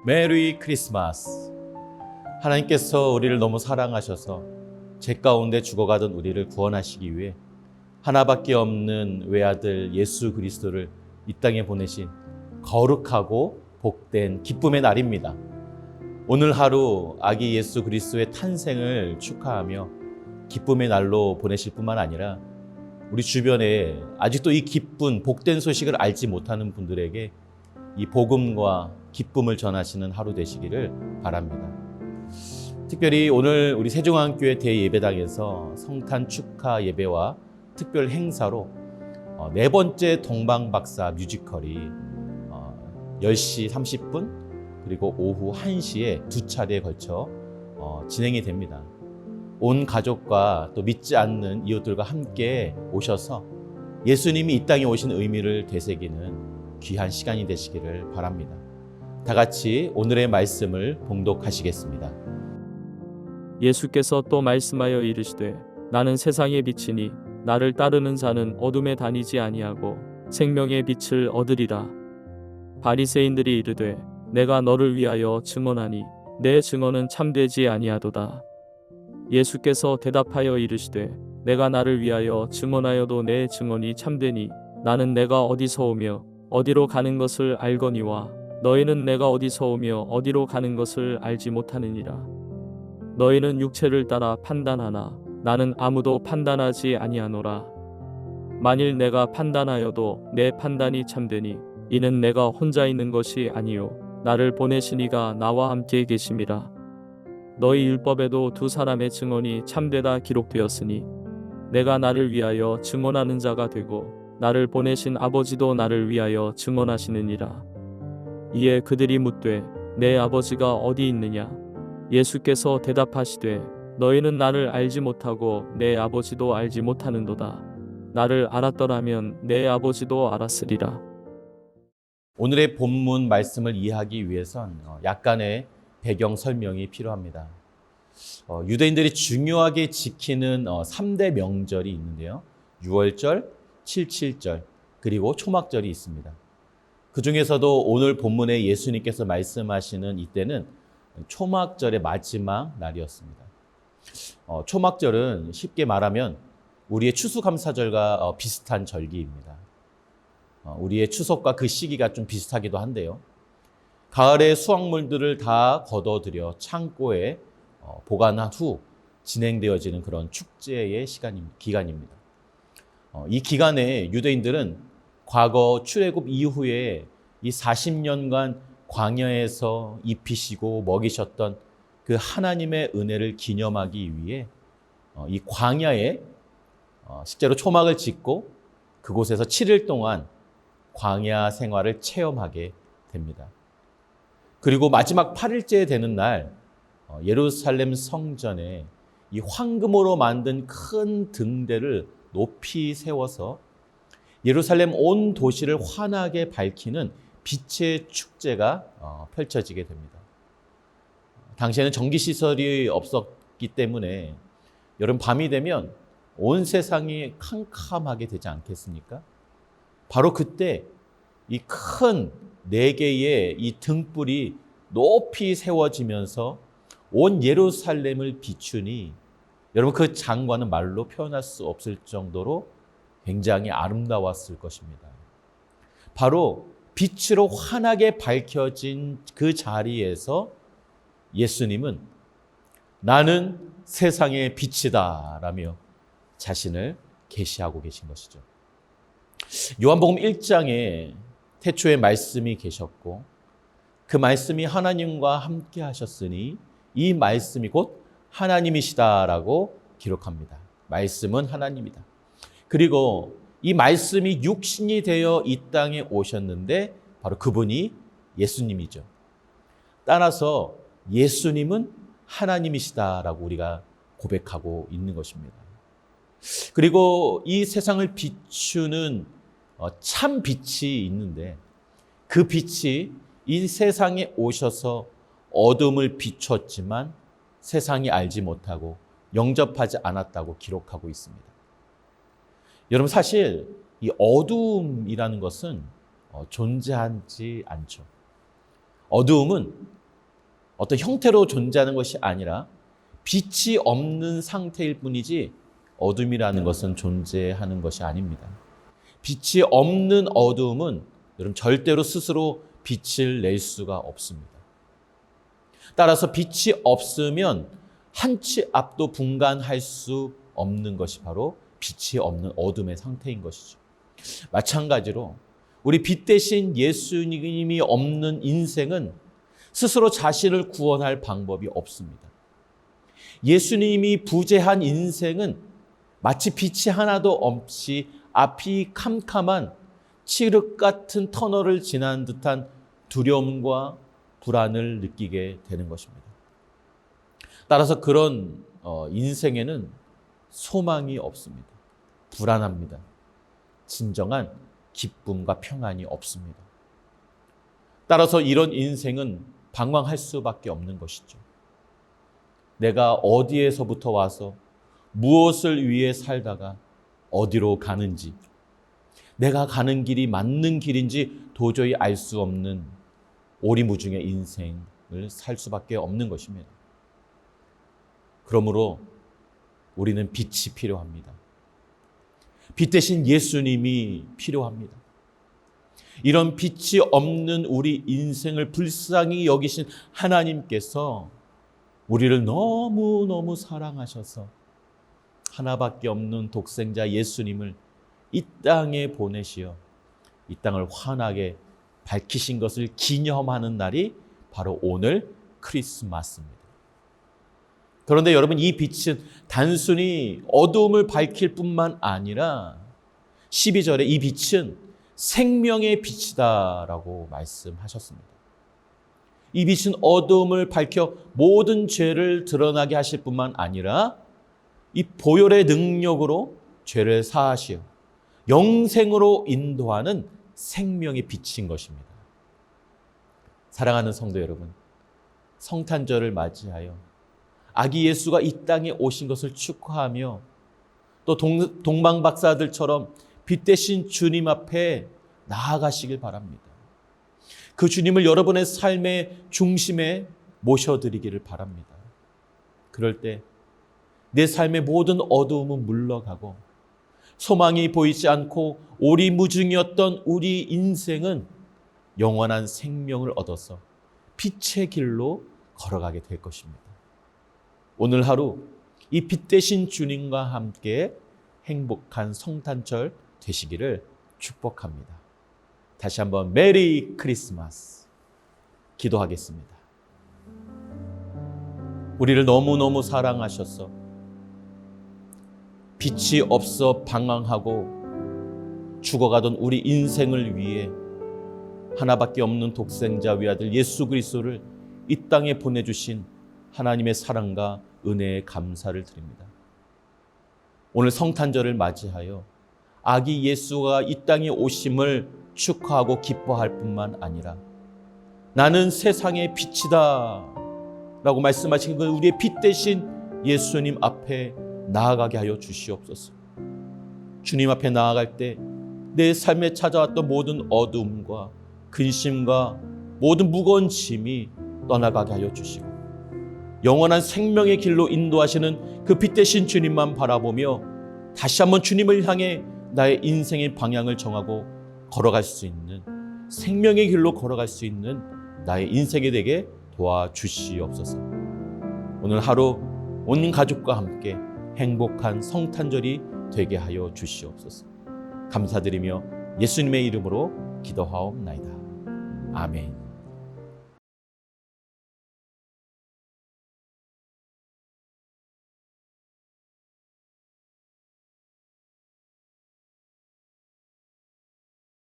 메리 크리스마스. 하나님께서 우리를 너무 사랑하셔서 죄 가운데 죽어가던 우리를 구원하시기 위해 하나밖에 없는 외아들 예수 그리스도를 이 땅에 보내신 거룩하고 복된 기쁨의 날입니다. 오늘 하루 아기 예수 그리스도의 탄생을 축하하며 기쁨의 날로 보내실 뿐만 아니라 우리 주변에 아직도 이 기쁜 복된 소식을 알지 못하는 분들에게 이 복음과 기쁨을 전하시는 하루 되시기를 바랍니다. 특별히 오늘 우리 세종한교회 대예배당에서 성탄 축하 예배와 특별 행사로 네 번째 동방박사 뮤지컬이 10시 30분 그리고 오후 1시에 두 차례에 걸쳐 진행이 됩니다. 온 가족과 또 믿지 않는 이웃들과 함께 오셔서 예수님이 이 땅에 오신 의미를 되새기는 귀한 시간이 되시기를 바랍니다. 다 같이 오늘의 말씀을 봉독하시겠습니다. 예수께서 또 말씀하여 이르시되 나는 세상의 빛이니 나를 따르는 자는 어둠에 다니지 아니하고 생명의 빛을 얻으리라. 바리새인들이 이르되 내가 너를 위하여 증언하니 내 증언은 참되지 아니하도다. 예수께서 대답하여 이르시되 내가 나를 위하여 증언하여도 내 증언이 참되니 나는 내가 어디서 오며 어디로 가는 것을 알거니와 너희는 내가 어디서 오며 어디로 가는 것을 알지 못하느니라. 너희는 육체를 따라 판단하나 나는 아무도 판단하지 아니하노라. 만일 내가 판단하여도 내 판단이 참되니 이는 내가 혼자 있는 것이 아니요 나를 보내신 이가 나와 함께 계심이라. 너희 율법에도 두 사람의 증언이 참되다 기록되었으니 내가 나를 위하여 증언하는 자가 되고 나를 보내신 아버지도 나를 위하여 증언하시느니라. 이에 그들이 묻되 내 아버지가 어디 있느냐? 예수께서 대답하시되 너희는 나를 알지 못하고 내 아버지도 알지 못하는도다. 나를 알았더라면 내 아버지도 알았으리라. 오늘의 본문 말씀을 이해하기 위해선 약간의 배경 설명이 필요합니다. 유대인들이 중요하게 지키는 3대 명절이 있는데요. 유월절, 칠칠절, 그리고 초막절이 있습니다. 그 중에서도 오늘 본문에 예수님께서 말씀하시는 이때는 초막절의 마지막 날이었습니다. 초막절은 쉽게 말하면 우리의 추수감사절과 비슷한 절기입니다. 우리의 추석과 그 시기가 좀 비슷하기도 한데요. 가을의 수확물들을 다 걷어들여 창고에 보관한 후 진행되어지는 그런 축제의 기간입니다. 이 기간에 유대인들은 과거 출애굽 이후에 이 40년간 광야에서 입히시고 먹이셨던 그 하나님의 은혜를 기념하기 위해 이 광야에 실제로 초막을 짓고 그곳에서 7일 동안 광야 생활을 체험하게 됩니다. 그리고 마지막 8일째 되는 날 예루살렘 성전에 이 황금으로 만든 큰 등대를 높이 세워서 예루살렘 온 도시를 환하게 밝히는 빛의 축제가 펼쳐지게 됩니다. 당시에는 전기시설이 없었기 때문에 여름 밤이 되면 온 세상이 캄캄하게 되지 않겠습니까? 바로 그때 이 큰 4개의 이 등불이 높이 세워지면서 온 예루살렘을 비추니 여러분 그 장관은 말로 표현할 수 없을 정도로 굉장히 아름다웠을 것입니다. 바로 빛으로 환하게 밝혀진 그 자리에서 예수님은 나는 세상의 빛이다 라며 자신을 계시하고 계신 것이죠. 요한복음 1장에 태초에 말씀이 계셨고 그 말씀이 하나님과 함께 하셨으니 이 말씀이 곧 하나님이시다라고 기록합니다. 말씀은 하나님이다. 그리고 이 말씀이 육신이 되어 이 땅에 오셨는데 바로 그분이 예수님이죠. 따라서 예수님은 하나님이시다라고 우리가 고백하고 있는 것입니다. 그리고 이 세상을 비추는 참 빛이 있는데 그 빛이 이 세상에 오셔서 어둠을 비췄지만 세상이 알지 못하고 영접하지 않았다고 기록하고 있습니다. 여러분 사실 이 어두움이라는 것은 존재하지 않죠. 어두움은 어떤 형태로 존재하는 것이 아니라 빛이 없는 상태일 뿐이지 어둠이라는 것은 존재하는 것이 아닙니다. 빛이 없는 어둠은 여러분 절대로 스스로 빛을 낼 수가 없습니다. 따라서 빛이 없으면 한 치 앞도 분간할 수 없는 것이 바로 빛이 없는 어둠의 상태인 것이죠. 마찬가지로 우리 빛 대신 예수님이 없는 인생은 스스로 자신을 구원할 방법이 없습니다. 예수님이 부재한 인생은 마치 빛이 하나도 없이 앞이 캄캄한 칠흑 같은 터널을 지난 듯한 두려움과 불안을 느끼게 되는 것입니다. 따라서 그런 인생에는 소망이 없습니다. 불안합니다. 진정한 기쁨과 평안이 없습니다. 따라서 이런 인생은 방황할 수밖에 없는 것이죠. 내가 어디에서부터 와서 무엇을 위해 살다가 어디로 가는지, 내가 가는 길이 맞는 길인지 도저히 알 수 없는 오리무중의 인생을 살 수밖에 없는 것입니다. 그러므로 우리는 빛이 필요합니다. 빛 대신 예수님이 필요합니다. 이런 빛이 없는 우리 인생을 불쌍히 여기신 하나님께서 우리를 너무너무 사랑하셔서 하나밖에 없는 독생자 예수님을 이 땅에 보내시어 이 땅을 환하게 밝히신 것을 기념하는 날이 바로 오늘 크리스마스입니다. 그런데 여러분, 이 빛은 단순히 어두움을 밝힐 뿐만 아니라 12절에 이 빛은 생명의 빛이다라고 말씀하셨습니다. 이 빛은 어두움을 밝혀 모든 죄를 드러나게 하실 뿐만 아니라 이 보혈의 능력으로 죄를 사하시어 영생으로 인도하는 생명의 빛인 것입니다. 사랑하는 성도 여러분, 성탄절을 맞이하여 아기 예수가 이 땅에 오신 것을 축하하며 또 동방박사들처럼 빛 대신 주님 앞에 나아가시길 바랍니다. 그 주님을 여러분의 삶의 중심에 모셔드리기를 바랍니다. 그럴 때 내 삶의 모든 어두움은 물러가고 소망이 보이지 않고 오리무중이었던 우리 인생은 영원한 생명을 얻어서 빛의 길로 걸어가게 될 것입니다. 오늘 하루 이 빛 대신 주님과 함께 행복한 성탄절 되시기를 축복합니다. 다시 한번 메리 크리스마스 기도하겠습니다. 우리를 너무너무 사랑하셔서 빛이 없어 방황하고 죽어가던 우리 인생을 위해 하나밖에 없는 독생자 외아들 예수 그리스도를 이 땅에 보내주신 하나님의 사랑과 은혜에 감사를 드립니다. 오늘 성탄절을 맞이하여 아기 예수가 이 땅에 오심을 축하하고 기뻐할 뿐만 아니라 나는 세상의 빛이다 라고 말씀하신 그 우리의 빛 대신 예수님 앞에 나아가게 하여 주시옵소서. 주님 앞에 나아갈 때 내 삶에 찾아왔던 모든 어둠과 근심과 모든 무거운 짐이 떠나가게 하여 주시고 영원한 생명의 길로 인도하시는 그 빛 대신 주님만 바라보며 다시 한번 주님을 향해 나의 인생의 방향을 정하고 걸어갈 수 있는 생명의 길로 걸어갈 수 있는 나의 인생이 되게 도와주시옵소서. 오늘 하루 온 가족과 함께 행복한 성탄절이 되게 하여 주시옵소서. 감사드리며 예수님의 이름으로 기도하옵나이다. 아멘.